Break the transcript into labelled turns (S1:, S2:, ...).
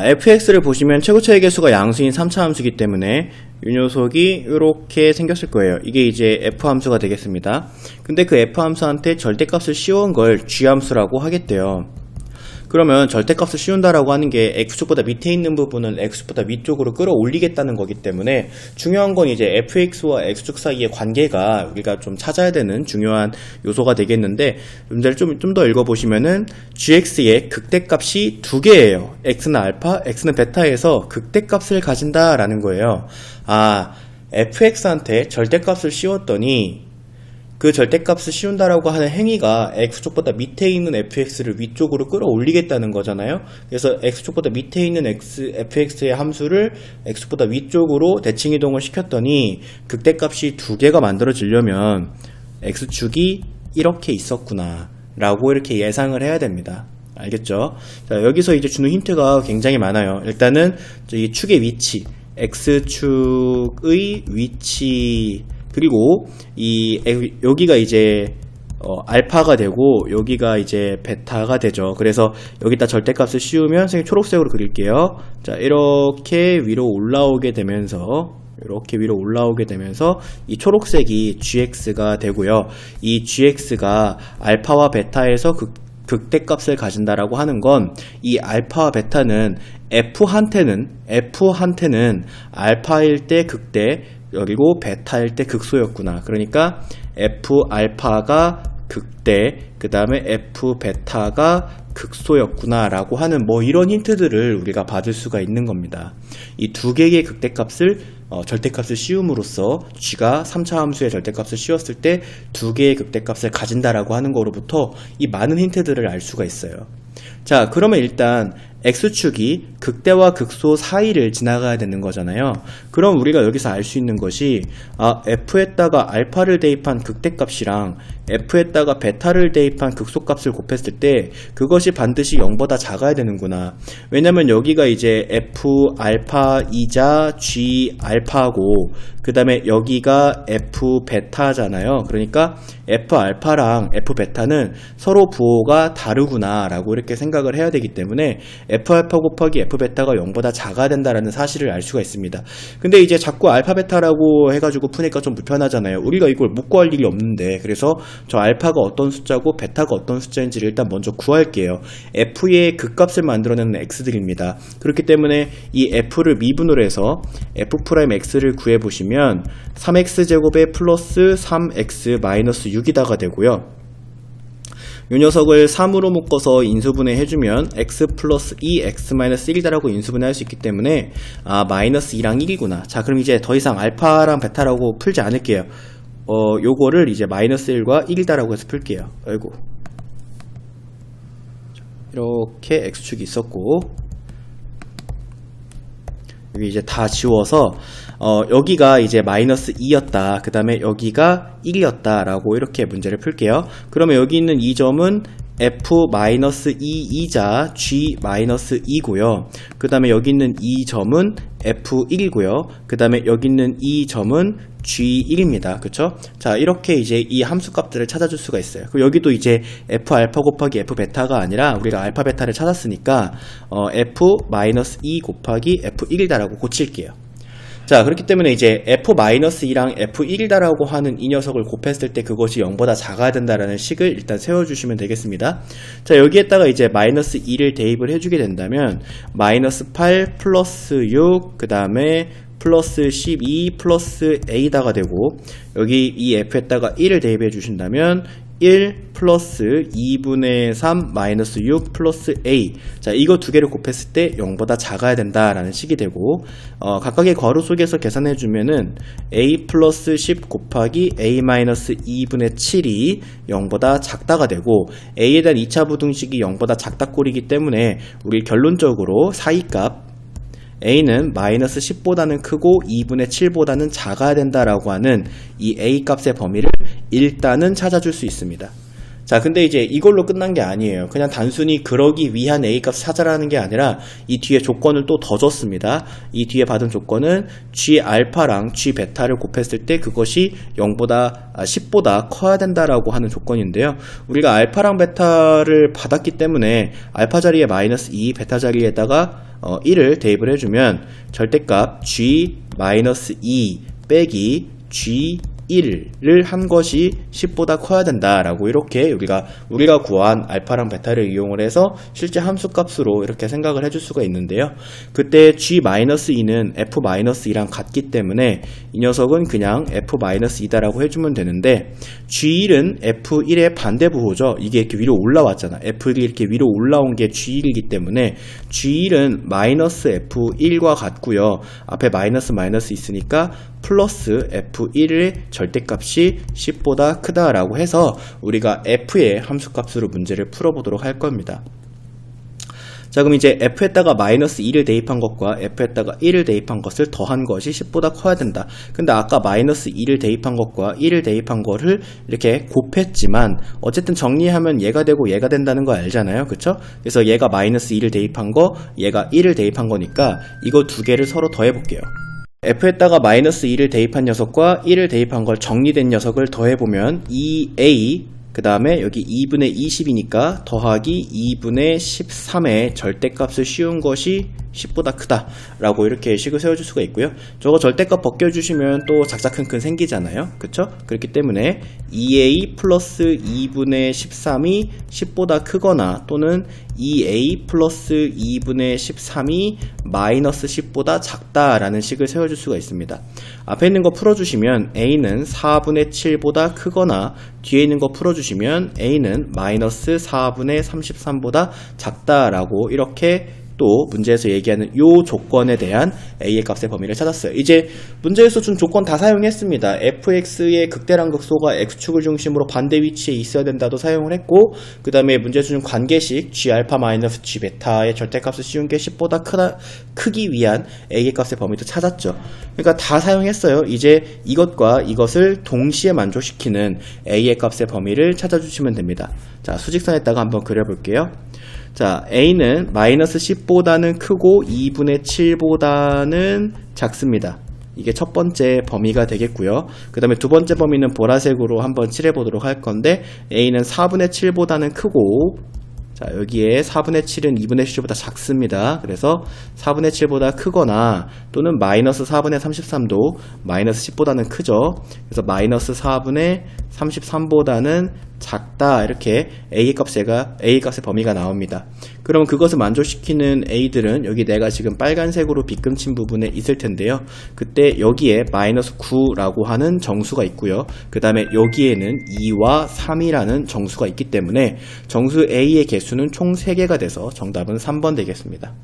S1: fx를 보시면 최고차의 개수가 양수인 3차 함수이기 때문에 이 녀석이 이렇게 생겼을 거예요. 이게 이제 f 함수가 되겠습니다. 근데 그 f 함수한테 절대값을 씌운 걸 g 함수라고 하겠대요. 그러면 절대값을 씌운다라고 하는 게 x축보다 밑에 있는 부분을 x축보다 위쪽으로 끌어올리겠다는 거기 때문에 중요한 건 이제 fx와 x축 사이의 관계가 우리가 좀 찾아야 되는 중요한 요소가 되겠는데, 문제를 좀 더 읽어보시면은 gx의 극대값이 두 개예요. x는 알파, x는 베타에서 극대값을 가진다라는 거예요. fx한테 절대값을 씌웠더니 그 절대값을 씌운다라고 하는 행위가 x축보다 밑에 있는 fx를 위쪽으로 끌어올리겠다는 거잖아요. 그래서 x축보다 밑에 있는 fx의 함수를 x축보다 위쪽으로 대칭 이동을 시켰더니 극대값이 두 개가 만들어지려면 x축이 이렇게 있었구나 라고 이렇게 예상을 해야 됩니다. 알겠죠? 자, 여기서 이제 주는 힌트가 굉장히 많아요. 일단은 이 축의 위치, x축의 위치, 그리고 여기가 이제 알파가 되고 여기가 이제 베타가 되죠. 그래서 여기다 절대값을 씌우면 선생님 초록색으로 그릴게요. 자, 이렇게 위로 올라오게 되면서 이 초록색이 gx가 되고요. 이 gx가 알파와 베타에서 극대값을 가진다라고 하는 건 이 알파와 베타는 f한테는 알파일 때 극대, 그리고 베타일 때 극소였구나. 그러니까 f 알파가 극대, 그 다음에 f 베타가 극소였구나 라고 하는 이런 힌트들을 우리가 받을 수가 있는 겁니다. 이 두 개의 극대값을 절대값을 씌움으로써 g가 3차 함수의 절대값을 씌웠을 때 두 개의 극대값을 가진다라고 하는 거로부터 이 많은 힌트들을 알 수가 있어요. 자, 그러면 일단 x축이 극대와 극소 사이를 지나가야 되는 거잖아요. 그럼 우리가 여기서 알 수 있는 것이 f에다가 알파를 대입한 극대값이랑 f에다가 베타를 대입한 극소값을 곱했을 때 그것이 반드시 0보다 작아야 되는구나. 왜냐면 여기가 이제 f 알파이자 g 알파고 그 다음에 여기가 f 베타잖아요. 그러니까 f 알파랑 f 베타는 서로 부호가 다르구나 라고 이렇게 생각을 해야 되기 때문에 f 알파 곱하기 f 베타가 0보다 작아야 된다라는 사실을 알 수가 있습니다. 근데 이제 자꾸 알파 베타라고 해가지고 푸니까 좀 불편하잖아요. 우리가 이걸 못 구할 일이 없는데, 그래서 저 알파가 어떤 숫자고 베타가 어떤 숫자인지를 일단 먼저 구할게요. f의 극값을 만들어내는 x들입니다. 그렇기 때문에 이 f를 미분으로 해서 f'x를 구해보시면 3x제곱에 플러스 3x 마이너스 6이다가 되고요. 이 녀석을 3으로 묶어서 인수분해 해주면 x 플러스 2, x 마이너스 1이다라고 인수분해 할 수 있기 때문에 마이너스 2랑 1이구나. 자, 그럼 이제 더 이상 알파랑 베타라고 풀지 않을게요. 요거를 이제 마이너스 1과 1이다라고 해서 풀게요. 아이고. 이렇게 x축이 있었고, 여기 이제 다 지워서 여기가 이제 마이너스 2였다. 그 다음에 여기가 1이었다 라고 이렇게 문제를 풀게요. 그러면 여기 있는 이 점은 f-2이자 g-2고요. 그 다음에 여기 있는 이 점은 f1이고요. 그 다음에 여기 있는 이 점은 g1입니다. 그쵸? 자, 이렇게 이제 이 함수 값들을 찾아줄 수가 있어요. 그리고 여기도 이제 f 알파 곱하기 f 베타가 아니라 우리가 알파 베타를 찾았으니까 f-2 곱하기 f1이다라고 고칠게요. 자, 그렇기 때문에 이제 f-2랑 f1이다라고 하는 이 녀석을 곱했을 때 그것이 0보다 작아야 된다라는 식을 일단 세워주시면 되겠습니다. 자, 여기에다가 이제 마이너스 2를 대입을 해주게 된다면 마이너스 8 플러스 6, 그 다음에 플러스 12 플러스 a다가 되고, 여기 이 f에다가 1을 대입해 주신다면 1 플러스 2분의 3 마이너스 6 플러스 a. 자, 이거 두 개를 곱했을 때 0보다 작아야 된다라는 식이 되고, 각각의 괄호 속에서 계산해 주면은 a 플러스 10 곱하기 a 마이너스 2분의 7이 0보다 작다가 되고, a에 대한 2차 부등식이 0보다 작다 꼴이기 때문에 우리 결론적으로 사이값 a는 마이너스 10보다는 크고 2분의 7보다는 작아야 된다라고 하는 이 a 값의 범위를 일단은 찾아줄 수 있습니다. 자, 근데 이제 이걸로 끝난 게 아니에요. 그냥 단순히 그러기 위한 A값 찾아라는 게 아니라 이 뒤에 조건을 또 더 줬습니다. 이 뒤에 받은 조건은 G 알파랑 G 베타를 곱했을 때 그것이 10보다 커야 된다라고 하는 조건인데요. 우리가 알파랑 베타를 받았기 때문에 알파 자리에 마이너스 2, 베타 자리에다가 1을 대입을 해주면 절대값 G-2 빼기 G1을 한 것이 10보다 커야 된다라고 이렇게 우리가 구한 알파랑 베타를 이용을 해서 실제 함수값으로 이렇게 생각을 해줄 수가 있는데요. 그때 G-2는 F-2랑 같기 때문에 이 녀석은 그냥 F-2다라고 해주면 되는데 G1은 F1의 반대부호죠. 이게 이렇게 위로 올라왔잖아. F1이 이렇게 위로 올라온 게 G1이기 때문에 G1은 마이너스 F1과 같고요. 앞에 마이너스 있으니까 플러스 F1의 절대값이 10보다 크다라고 해서 우리가 F의 함수값으로 문제를 풀어보도록 할 겁니다. 자, 그럼 이제 F에다가 마이너스 2를 대입한 것과 F에다가 1을 대입한 것을 더한 것이 10보다 커야 된다. 근데 아까 마이너스 2를 대입한 것과 1을 대입한 거를 이렇게 곱했지만 어쨌든 정리하면 얘가 되고 얘가 된다는 거 알잖아요. 그쵸? 그래서 얘가 마이너스 2를 대입한 거, 얘가 1을 대입한 거니까 이거 두 개를 서로 더해볼게요. F에다가 마이너스 2를 대입한 녀석과 1을 대입한 걸 정리된 녀석을 더해보면 2A 그 다음에 여기 2분의 20이니까 더하기 2분의 13의 절대값을 씌운 것이 10보다 크다 라고 이렇게 식을 세워줄 수가 있고요. 저거 절대값 벗겨주시면 또 작작큰큰 생기잖아요. 그쵸? 그렇기 때문에 2a 플러스 2분의 13이 10보다 크거나 또는 2a 플러스 2분의 13이 마이너스 10보다 작다라는 식을 세워줄 수가 있습니다. 앞에 있는 거 풀어주시면 a는 4분의 7보다 크거나 뒤에 있는 거 풀어주시면 a는 마이너스 4분의 33보다 작다라고 이렇게 또 문제에서 얘기하는 요 조건에 대한 A의 값의 범위를 찾았어요. 이제 문제에서 준 조건 다 사용했습니다. fx의 극대량 극소가 x축을 중심으로 반대 위치에 있어야 된다도 사용을 했고 그 다음에 문제에서 준 관계식 Gα-Gβ의 절대값을 씌운 게 10보다 크기 위한 A의 값의 범위도 찾았죠. 그러니까 다 사용했어요. 이제 이것과 이것을 동시에 만족시키는 A의 값의 범위를 찾아주시면 됩니다. 자, 수직선에다가 한번 그려볼게요. 자, A는 마이너스 10보다는 크고 2분의 7보다는 작습니다. 이게 첫 번째 범위가 되겠고요. 그 다음에 두 번째 범위는 보라색으로 한번 칠해보도록 할 건데 A는 4분의 7보다는 크고 자, 여기에 4분의 7은 2분의 7보다 작습니다. 그래서 4분의 7보다 크거나 또는 마이너스 4분의 33도 마이너스 10보다는 크죠. 그래서 마이너스 4분의 33보다는 작다 이렇게 A의 값의 범위가 나옵니다. 그럼 그것을 만족시키는 A들은 여기 내가 지금 빨간색으로 빗금친 부분에 있을 텐데요. 그때 여기에 마이너스 9라고 하는 정수가 있고요. 그 다음에 여기에는 2와 3이라는 정수가 있기 때문에 정수 A의 개수는 총 3개가 돼서 정답은 3번 되겠습니다.